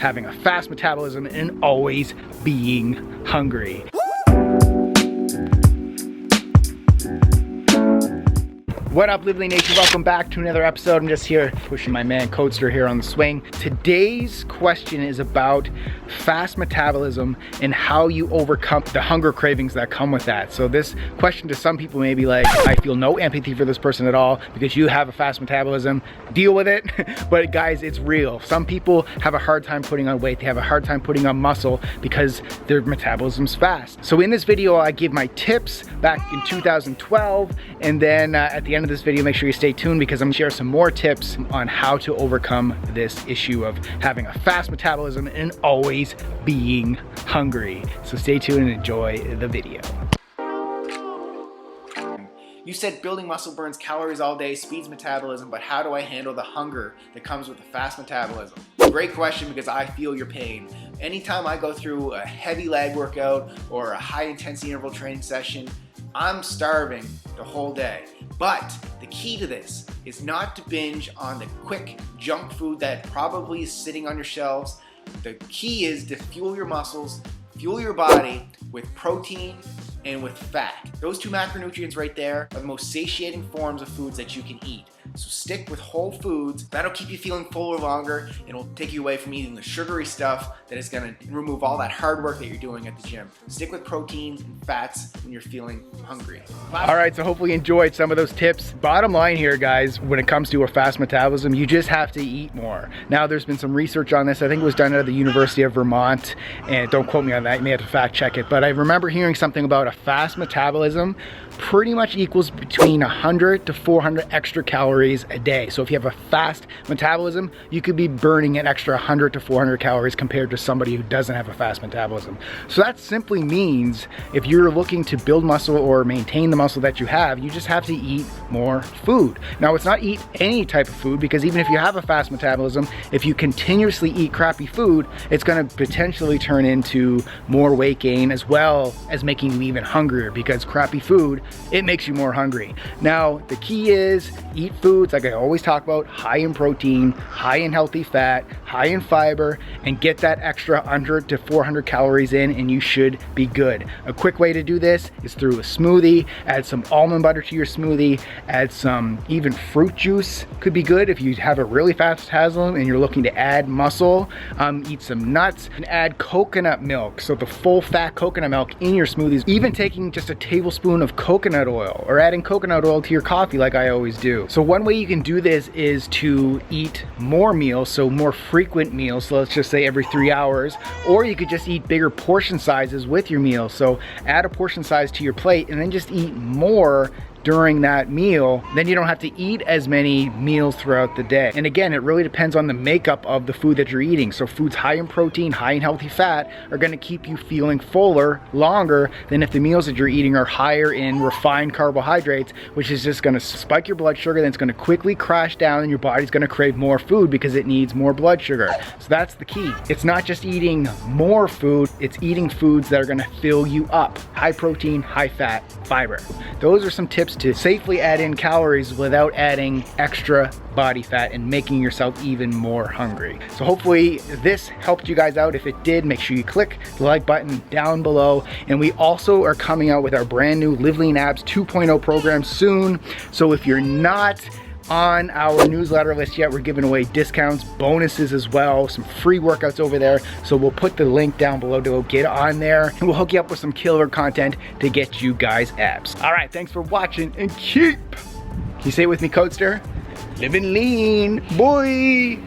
having a fast metabolism and always being hungry. What up, LiveLean Nation? Welcome back to another episode. I'm just here pushing my man Coaster here on the swing. Today's question is about fast metabolism and how you overcome the hunger cravings that come with that. So this question to some people may be like, I feel no empathy for this person at all because you have a fast metabolism. Deal with it. But guys, it's real. Some people have a hard time putting on weight. They have a hard time putting on muscle because their metabolism's fast. So in this video, I give my tips back in 2012, and then at the end of this video, make sure you stay tuned because I'm gonna share some more tips on how to overcome this issue of having a fast metabolism and always being hungry. So stay tuned and enjoy the video. You said building muscle burns calories all day, speeds metabolism, but how do I handle the hunger that comes with a fast metabolism? Great question, because I feel your pain. Anytime I go through a heavy leg workout or a high intensity interval training session, I'm starving the whole day. But the key to this is not to binge on the quick junk food that probably is sitting on your shelves. The key is to fuel your muscles, fuel your body with protein and with fat. Those two macronutrients right there are the most satiating forms of foods that you can eat. So stick with whole foods. That'll keep you feeling fuller longer. It'll take you away from eating the sugary stuff that is gonna remove all that hard work that you're doing at the gym. Stick with protein and fats when you're feeling hungry. All right, so hopefully you enjoyed some of those tips. Bottom line here, guys, when it comes to a fast metabolism, you just have to eat more. Now, there's been some research on this. I think it was done at the University of Vermont, and don't quote me on that. You may have to fact check it, but I remember hearing something about a fast metabolism pretty much equals between 100 to 400 extra calories a day. So if you have a fast metabolism, you could be burning an extra 100 to 400 calories compared to somebody who doesn't have a fast metabolism. So that simply means if you're looking to build muscle or maintain the muscle that you have, you just have to eat more food. Now, it's not eat any type of food, because even if you have a fast metabolism, if you continuously eat crappy food, it's going to potentially turn into more weight gain as well as making you even hungrier, because crappy food, it makes you more hungry. Now, the key is eat foods, like I always talk about, high in protein, high in healthy fat, high in fiber, and get that extra 100 to 400 calories in, and you should be good. A quick way to do this is through a smoothie. Add some almond butter to your smoothie, add some even fruit juice could be good if you have a really fast metabolism and you're looking to add muscle. Eat some nuts and add coconut milk, so the full fat coconut milk in your smoothies. Even taking just a tablespoon of coconut oil or adding coconut oil to your coffee like I always do. So one way you can do this is to eat more meals, so more frequent meals, so let's just say every 3 hours, or you could just eat bigger portion sizes with your meals. So add a portion size to your plate and then just eat more during that meal. Then you don't have to eat as many meals throughout the day. And again, it really depends on the makeup of the food that you're eating. So foods high in protein, high in healthy fat are gonna keep you feeling fuller longer than if the meals that you're eating are higher in refined carbohydrates, which is just gonna spike your blood sugar, then it's gonna quickly crash down and your body's gonna crave more food because it needs more blood sugar. So that's the key. It's not just eating more food, it's eating foods that are gonna fill you up. High protein, high fat, fiber. Those are some tips to safely add in calories without adding extra body fat and making yourself even more hungry. So hopefully this helped you guys out. If it did, make sure you click the like button down below. And we also are coming out with our brand new LiveLean Abs 2.0 program soon. So if you're not on our newsletter list yet, we're giving away discounts, bonuses as well, some free workouts over there. So we'll put the link down below to go get on there, and we'll hook you up with some killer content to get you guys abs. All right, thanks for watching, and keep, can you say it with me, Coaster? Living lean, boy.